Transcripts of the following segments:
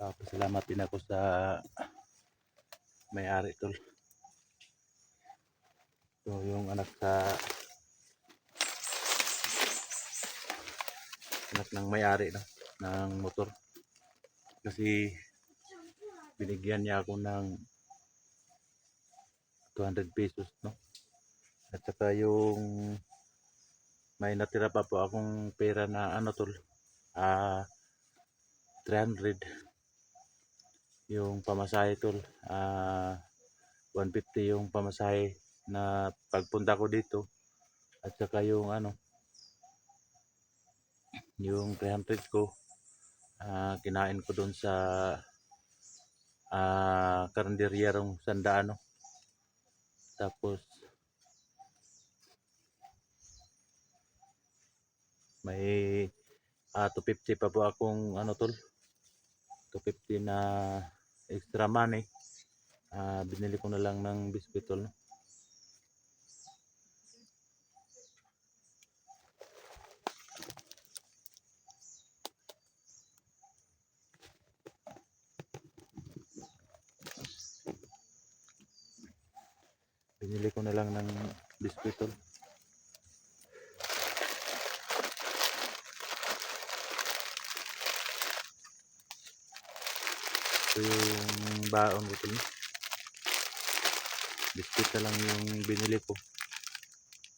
Pasalamat din ako sa may-ari tol. So yung anak ng may-ari no, ng motor. Kasi binigyan niya ako ng 200 pesos no. At saka yung may natira pa po akong pera na ano tol, 300 yung pamasahe tol, 150 yung pamasahe na pagpunta ko dito, at saka yung ano, yung 300 ko kinain ko doon sa karinderya rong Sandaan no. Tapos may 250 pa po akong ano tol, 250 na extra money. Binili ko na lang ng biscuit tol no. Binili ko na lang ng biscuit tol. Ito yung baon ko tol. Biscuit na lang yung binili ko.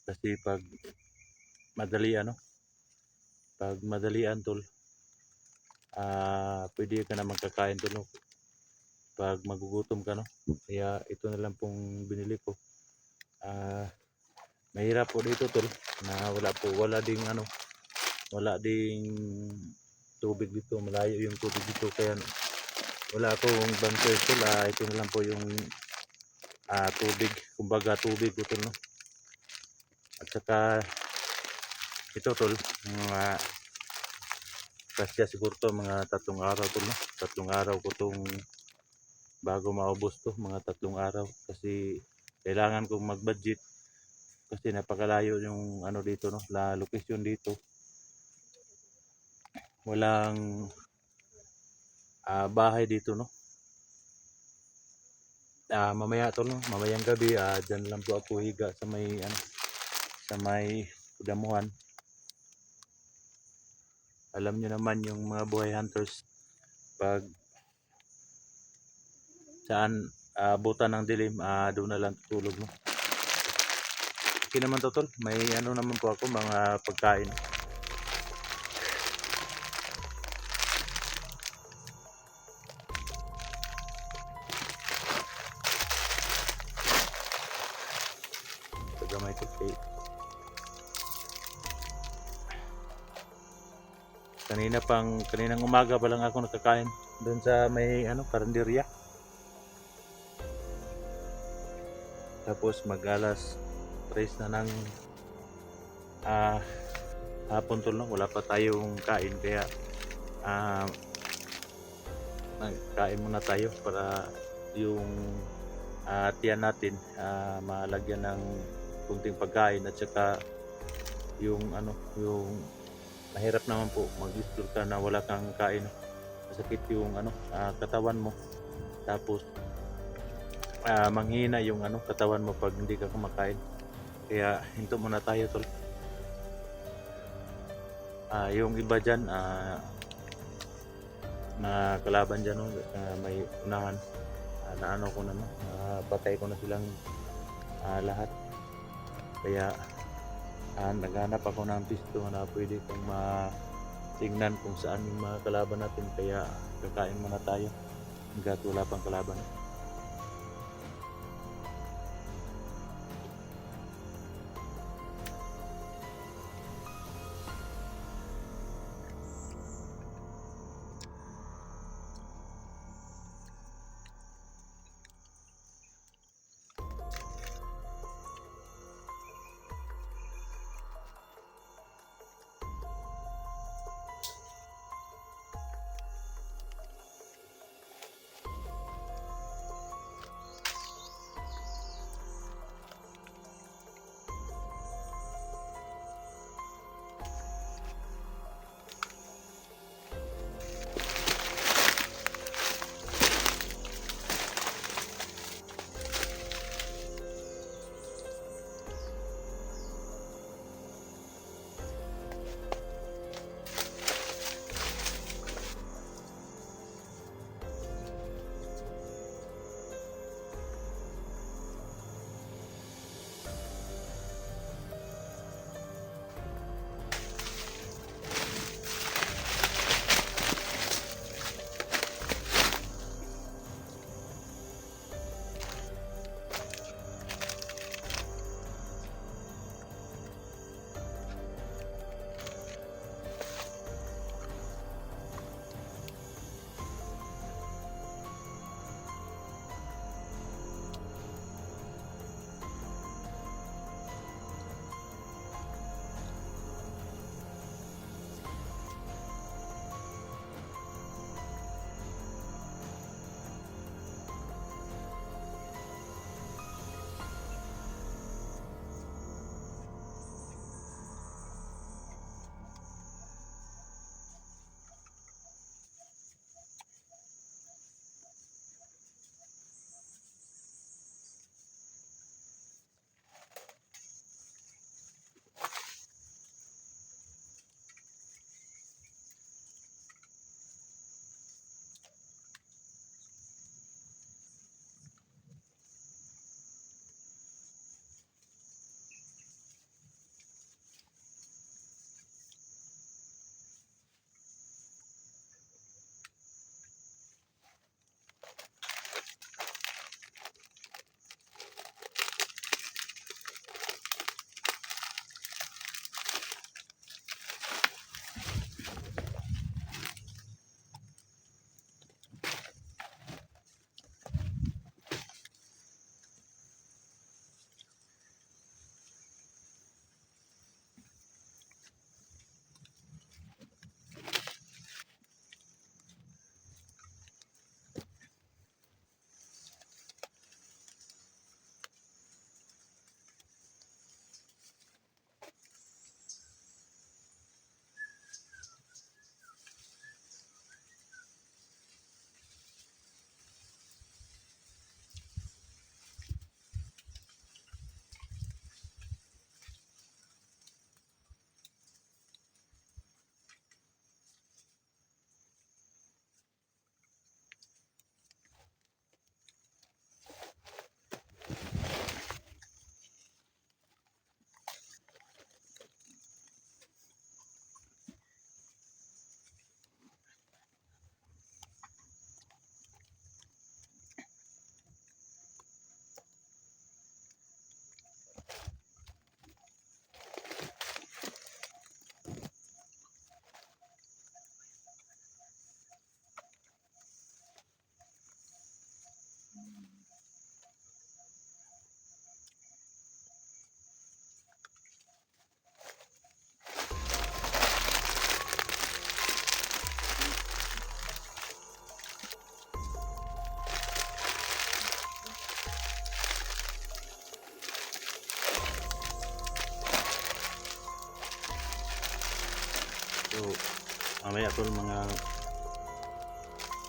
Kasi pag madalian no, pag madalian tol, pwede ka na magkakain tol no, pag magugutom ka no. Kaya ito na lang pong binili ko. Mahirap po dito tol na wala ding ano, wala ding tubig dito, malayo yung tubig dito, kaya wala akong bunker tol. Ito na lang po yung tubig, kumbaga tubig ko tol no. At saka ito tol, mga kasya siguro to mga 3 araw tol no. 3 araw ko tong bago maubos to, mga 3 araw, kasi kailangan kong mag-budget kasi napakalayo yung ano dito no, la location dito. Walang bahay dito no. Mamaya tol no, mamayang gabi dyan lang po ako higa sa may ano, sa may damuhan. Alam nyo naman yung mga buhay hunters, pag saan butan ng dilim, doon na lang tutulog no. Okay naman to tol, may ano naman po ako, mga pagkain. Tagamay to kay kaninang umaga pa lang ako nakakain doon sa may ano, karinderya. Tapos mag-alas 3 na ng hapon tol no, wala pa tayong kain, kaya nagkain muna tayo para yung tiyan natin malagyan ng kunting pagkain. At saka yung ano, yung mahirap naman po mag-store ka na wala kang kain, masakit yung ano, katawan mo. Tapos manghina yung ano, katawan mo pag hindi ka kumakain. Kaya hinto muna tayo tol. Yung iba dyan na kalaban dyan no, may unahan, na ano ko na no, patay ko na silang lahat. Kaya naghanap ako ng pisto na pwede kong matingnan kung saan yung mga kalaban natin. Kaya kakain muna tayo hanggat wala pang kalaban. mamaya tol mga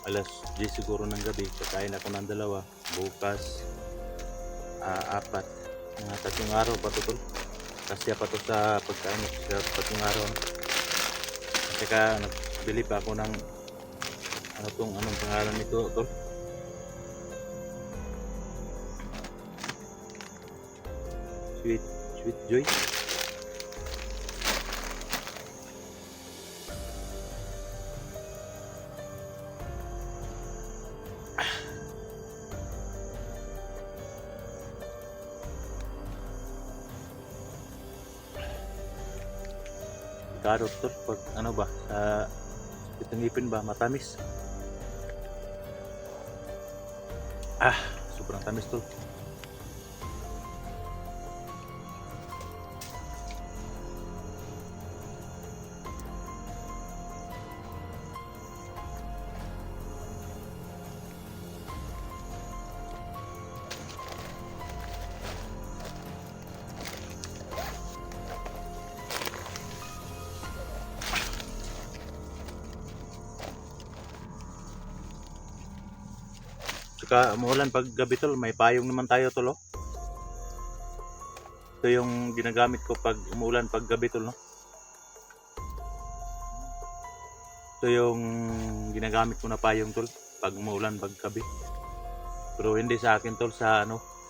alas 10 siguro ng gabi kakain ako ng dalawa, bukas apat, mga 3 araw pa to tol, kasi pa to sa pagkain sa 3 araw. Saka nagbili pa ako ng anong pangalan nito tol, sweet joy. Karot tol, pag ano ba sa itong ngipin ba matamis, sobrang tamis tol. Saka umuulan pag gabi tol, may payong naman tayo tol, oh. Ito yung ginagamit ko pag umuulan pag gabi tol, no. Ito yung ginagamit ko na payong tol pag umuulan pag gabi. Pero hindi sa akin tol, sa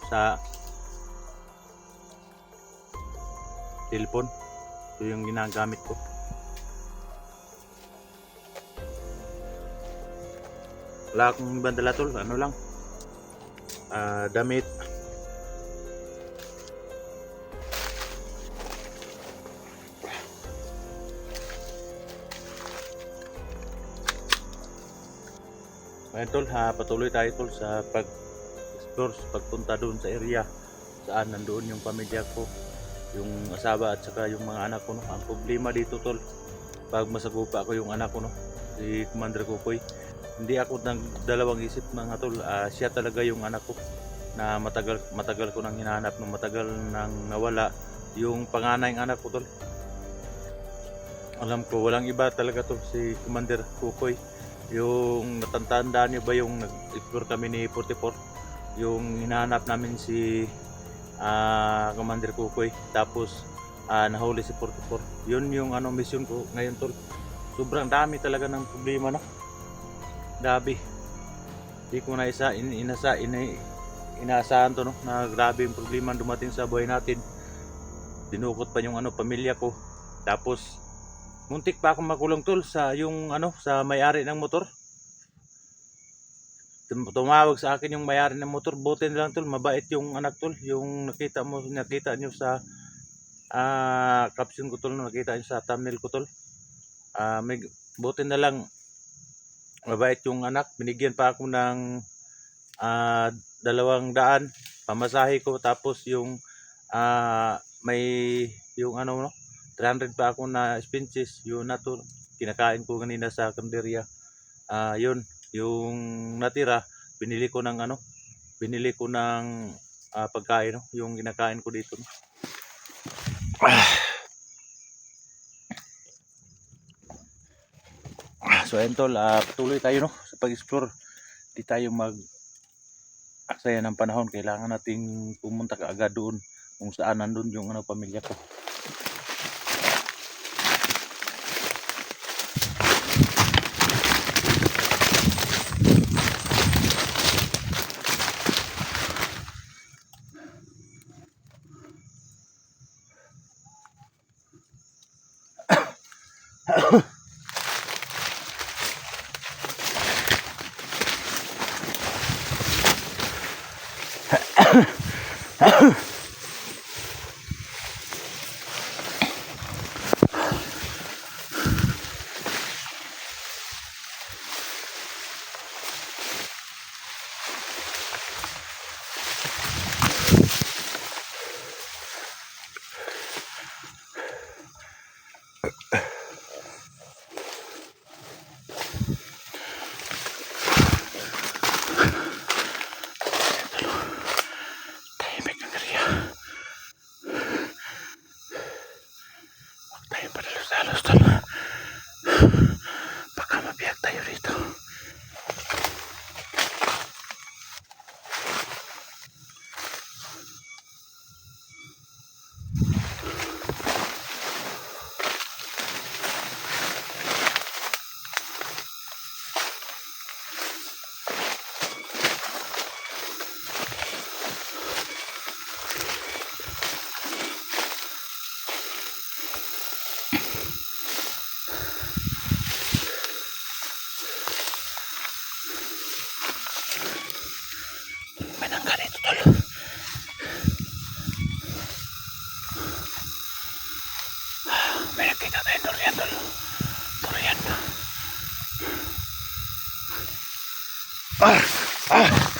sa cellphone. Ito yung ginagamit ko. Wala akong ibang dala tol, ano lang, damit. Ngayon tol, patuloy tayo tol sa pag-explore, pagpunta doon sa area saan nandoon yung pamilya ko, yung asawa at saka yung mga anak ko, no. Ang problema dito tol, pag masagupa ko yung anak ko, no, si Commander Kukoy, hindi ako nagdalawang isip mga tol, siya talaga yung anak ko na matagal ko nang hinahanap, nung matagal nang nawala yung panganay ng anak ko tol. Alam ko walang iba talaga tol, si Commander Kukoy. Yung natatandaan niyo ba yung nag-explore kami ni 44, yung hinahanap namin si Commander Kukoy, tapos nahuli si 44. Yun yung mission ko ngayon tol. Sobrang dami talaga ng problema, no. Grabe, di ko na inaasahan to, no, na grabe yung problema dumating sa buhay natin. Dinukot pa yung pamilya ko, tapos muntik pa akong makulong tol sa yung sa may-ari ng motor. Tumawag sa akin yung may-ari ng motor, buti na lang tol, mabait yung anak tol, yung nakita nyo sa caption ko tol, nakita nyo sa thumbnail ko tol. Buti na lang mabait yung anak, binigyan pa ako ng 200 pamasahe ko, tapos yung may yung 300 pa ako na expenses, yun na to, kinakain ko kanina sa kanderya. Yun yung natira, binili ko ng pagkain, no, yung kinakain ko dito, no. So ayun tol, patuloy tayo, no, sa pag-explore. Di tayo aksaya ng panahon, kailangan nating pumunta kaagad doon kung saan nandun yung pamilya ko. Kita tayo durian tol. Durian. Ah! Ah!